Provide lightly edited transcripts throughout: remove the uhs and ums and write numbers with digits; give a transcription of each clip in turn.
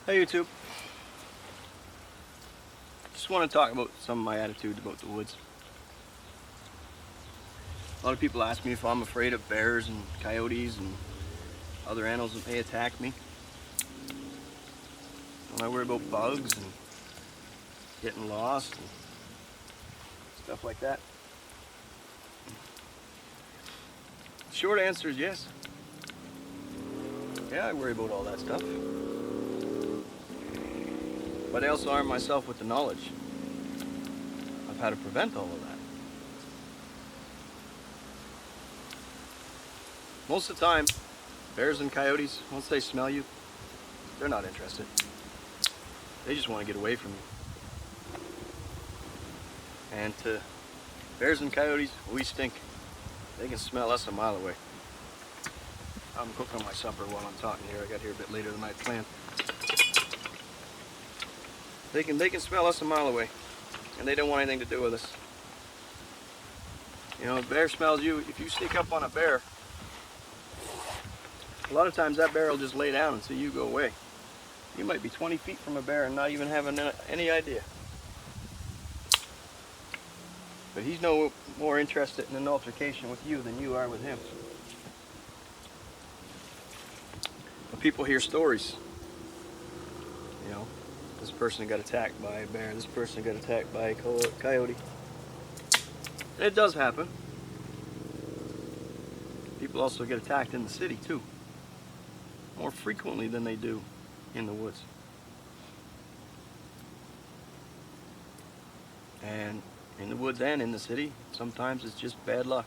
Hey YouTube, just want to talk about some of my attitude about the woods. A lot of people ask me if I'm afraid of bears and coyotes and other animals that may attack me. When I worry about bugs and getting lost and stuff like that. The short answer is yes. Yeah, I worry about all that stuff. But I also arm myself with the knowledge of how to prevent all of that. Most of the time, bears and coyotes, once they smell you, they're not interested. They just want to get away from you. And to bears and coyotes, we stink. They can smell us a mile away. I'm cooking my supper while I'm talking here. I got here a bit later than I planned. They can smell us a mile away, and they don't want anything to do with us. You know, if a bear smells you, if you sneak up on a bear, a lot of times that bear will just lay down until you go away. You might be 20 feet from a bear and not even having any idea. But he's no more interested in an altercation with you than you are with him. But people hear stories. You know, this person got attacked by a bear, this person got attacked by a coyote. And it does happen. People also get attacked in the city too, more frequently than they do in the woods. And in the woods and in the city, sometimes it's just bad luck.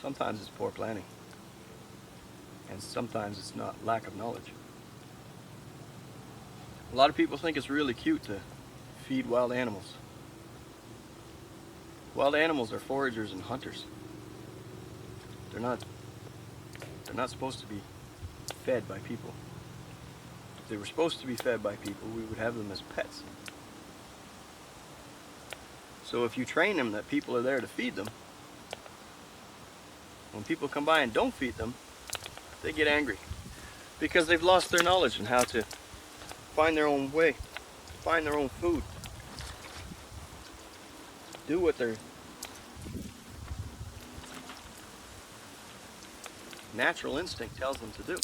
Sometimes it's poor planning. And sometimes it's not lack of knowledge. A lot of people think it's really cute to feed wild animals. Wild animals are foragers and hunters. They're not supposed to be fed by people. If they were supposed to be fed by people, we would have them as pets. So if you train them that people are there to feed them, when people come by and don't feed them, they get angry because they've lost their knowledge on how to find their own way, find their own food, do what their natural instinct tells them to do.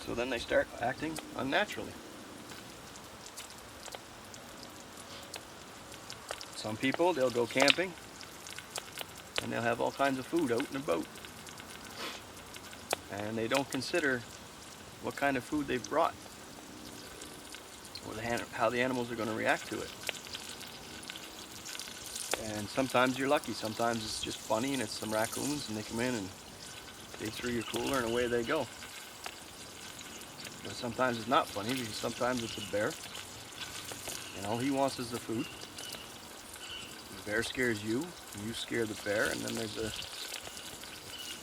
So then they start acting unnaturally. Some people, they'll go camping and they'll have all kinds of food out and about. And they don't consider what kind of food they've brought or how the animals are going to react to it. And sometimes you're lucky, sometimes it's just funny and it's some raccoons and they come in and dig through your cooler and away they go. But sometimes it's not funny because sometimes it's a bear and all he wants is the food. The bear scares you, and you scare the bear, and then there's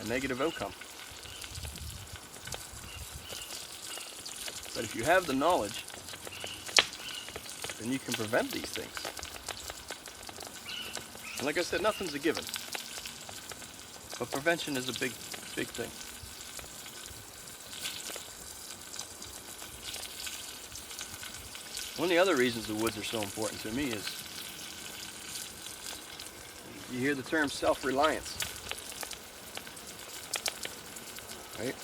a negative outcome. But if you have the knowledge, then you can prevent these things. And like I said, nothing's a given. But prevention is a big thing. One of the other reasons the woods are so important to me is you hear the term self-reliance, right?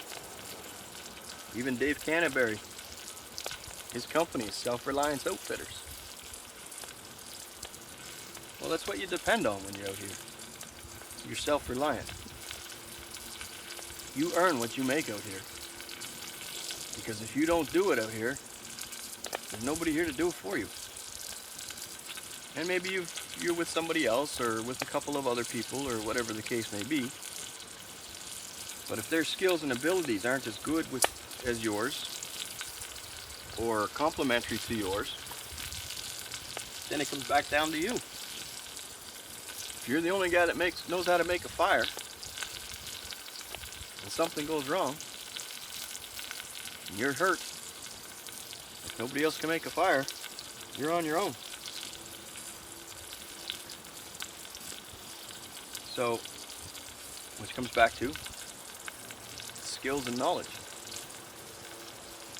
Even Dave Canterbury, his company is Self-Reliance Outfitters. Well, that's what you depend on when you're out here. You're self-reliant. You earn what you make out here. Because if you don't do it out here, there's nobody here to do it for you. And maybe you're with somebody else or with a couple of other people or whatever the case may be. But if their skills and abilities aren't as good as yours or complementary to yours, then it comes back down to you. If you're the only guy that knows how to make a fire and something goes wrong and you're hurt, if nobody else can make a fire, you're on your own. So, which comes back to skills and knowledge.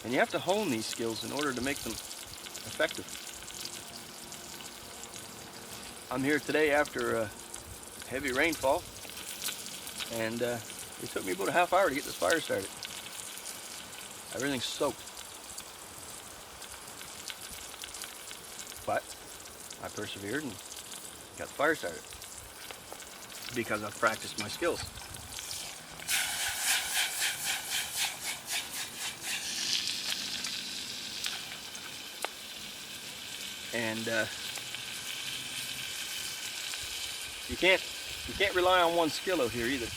And you have to hone these skills in order to make them effective. I'm here today after a heavy rainfall, and it took me about a half hour to get this fire started. Everything's soaked. But I persevered and got the fire started because I've practiced my skills. And you can't rely on one skill out here either.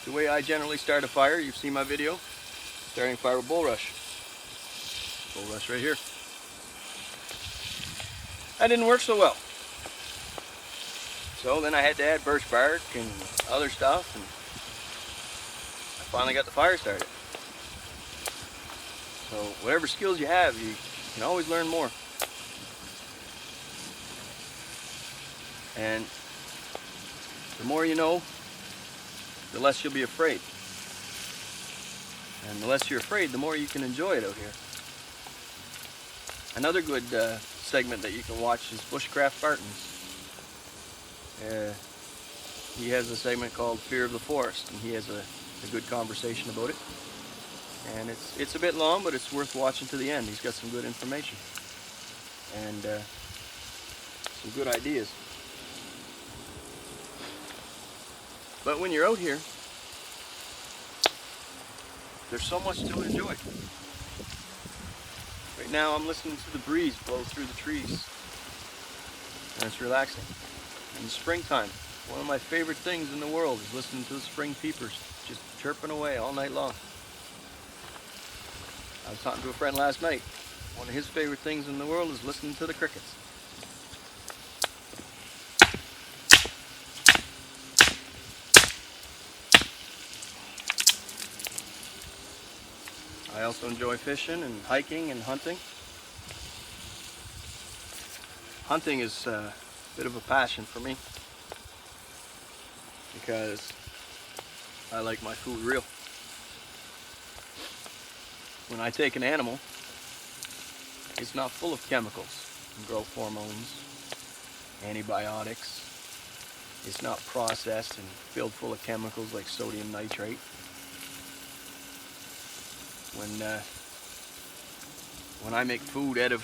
The way I generally start a fire, you've seen my video, starting a fire with bulrush. Bulrush right here. That didn't work so well. So then I had to add birch bark and other stuff, and I finally got the fire started. So whatever skills you have, you can always learn more. And the more you know, the less you'll be afraid. And the less you're afraid, the more you can enjoy it out here. Another good segment that you can watch is Bushcraft Bartons. He has a segment called Fear of the Forest, and he has a good conversation about it. And it's a bit long, but it's worth watching to the end. He's got some good information and some good ideas. But when you're out here, there's so much to enjoy. Right now I'm listening to the breeze blow through the trees, and it's relaxing. In the springtime, one of my favorite things in the world is listening to the spring peepers just chirping away all night long. I was talking to a friend last night. One of his favorite things in the world is listening to the crickets. I also enjoy fishing and hiking and hunting. Hunting is a bit of a passion for me because I like my food real. When I take an animal, it's not full of chemicals, growth hormones, antibiotics. It's not processed and filled full of chemicals like sodium nitrate. When I make food out of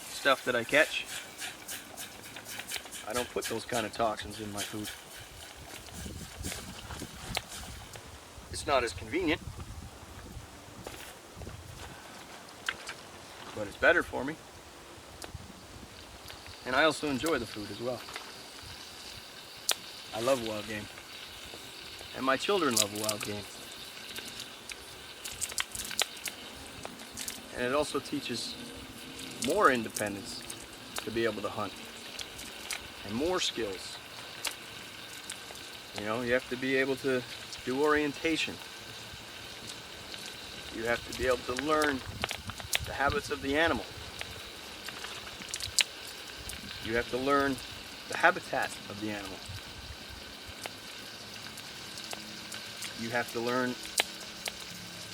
stuff that I catch, I don't put those kind of toxins in my food. It's not as convenient, but it's better for me. And I also enjoy the food as well. I love wild game. And my children love wild game. And it also teaches more independence to be able to hunt. And more skills. You know, you have to be able to do orientation. You have to be able to learn the habits of the animal. You have to learn the habitat of the animal. You have to learn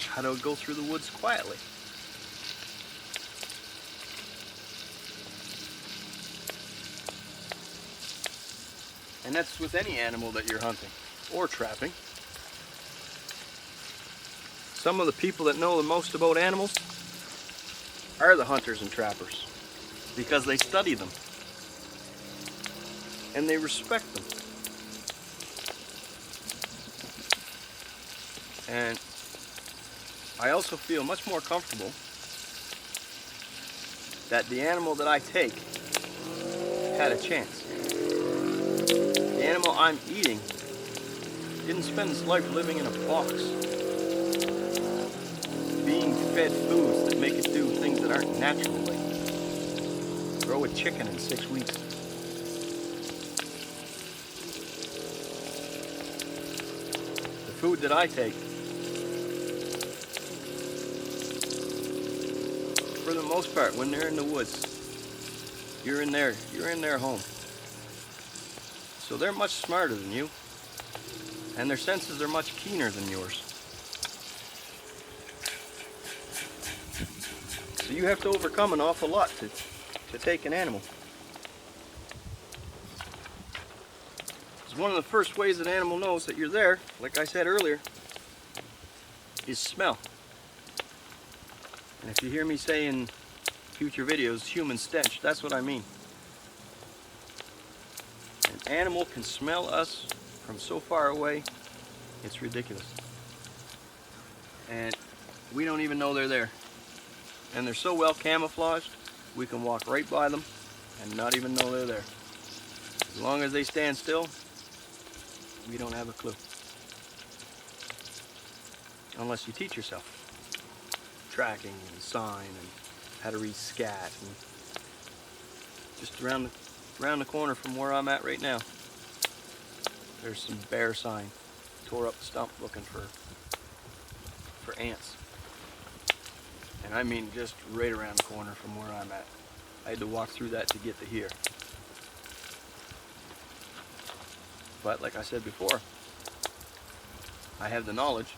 how to go through the woods quietly. And that's with any animal that you're hunting or trapping. Some of the people that know the most about animals are the hunters and trappers because they study them and they respect them. And I also feel much more comfortable that the animal that I take had a chance. The animal I'm eating didn't spend its life living in a box, being fed foods that make it do things that aren't natural, like grow a chicken in 6 weeks. The food that I take, for the most part, when they're in the woods, you're in their home. So they're much smarter than you, and their senses are much keener than yours. So you have to overcome an awful lot to take an animal. It's one of the first ways an animal knows that you're there, like I said earlier, is smell. And if you hear me say in future videos, human stench, that's what I mean. An animal can smell us from so far away, it's ridiculous. And we don't even know they're there. And they're so well camouflaged, we can walk right by them and not even know they're there. As long as they stand still, we don't have a clue. Unless you teach yourself tracking and sign and how to read scat. And just around the corner from where I'm at right now, there's some bear sign. Tore up the stump looking for ants. And I mean just right around the corner from where I'm at. I had to walk through that to get to here. But like I said before, I have the knowledge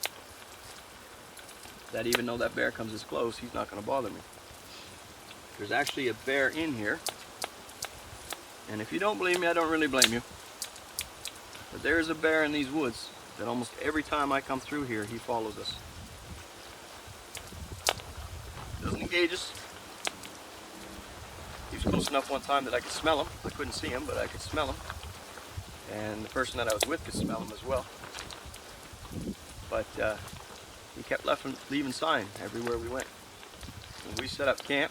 that even though that bear comes this close, he's not going to bother me. There's actually a bear in here. And if you don't believe me, I don't really blame you. But there's a bear in these woods that almost every time I come through here, he follows us. Doesn't engage us. He was close enough one time that I could smell him. I couldn't see him, but I could smell him. And the person that I was with could smell him as well. But he kept leaving sign everywhere we went. When we set up camp,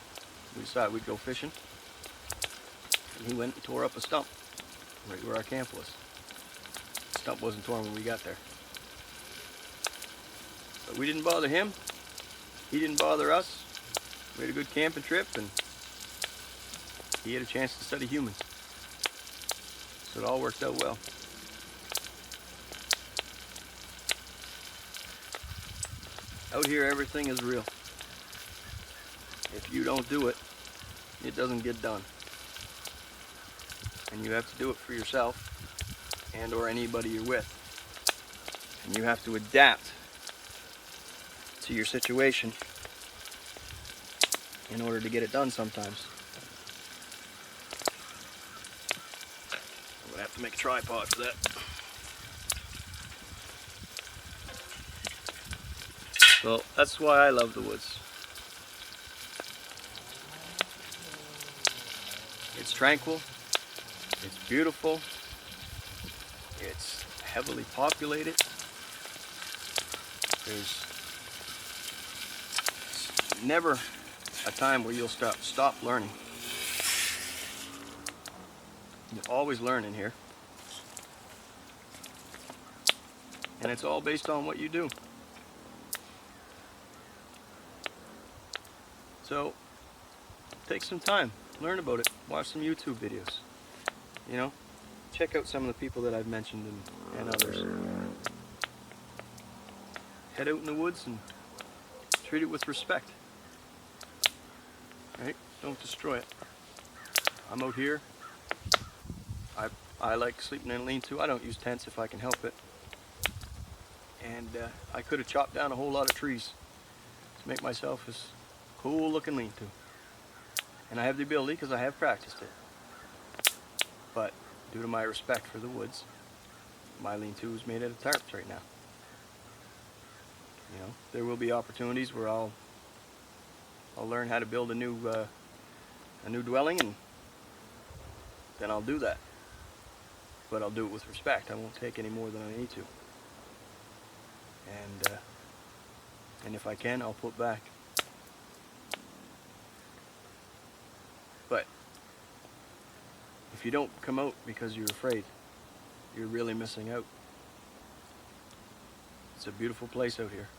we decided we'd go fishing. And he went and tore up a stump right where our camp was. The stump wasn't torn when we got there. But we didn't bother him. He didn't bother us. We had a good camping trip, and he had a chance to study humans. So it all worked out well. Out here, everything is real. If you don't do it, it doesn't get done. And you have to do it for yourself and or anybody you're with. And you have to adapt to your situation in order to get it done sometimes. I'm gonna have to make a tripod for that. So that's why I love the woods. It's tranquil, it's beautiful, it's heavily populated. There's never a time where you'll stop learning. You always learn in here. And it's all based on what you do. So, take some time, learn about it, watch some YouTube videos. You know, check out some of the people that I've mentioned and others. Head out in the woods and treat it with respect. Right? Don't destroy it. I'm out here. I like sleeping in a lean-to. I don't use tents if I can help it. And I could have chopped down a whole lot of trees to make myself as cool looking lean-to. And I have the ability because I have practiced it. But due to my respect for the woods, my lean-to is made out of tarps right now. You know, there will be opportunities where I'll learn how to build a new dwelling, and then I'll do that. But I'll do it with respect. I won't take any more than I need to. And if I can, I'll put back. But if you don't come out because you're afraid, you're really missing out. It's a beautiful place out here.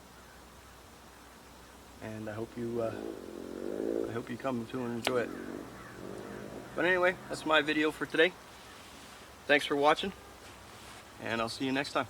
And I hope you come to and enjoy it. But anyway, that's my video for today. Thanks for watching, and I'll see you next time.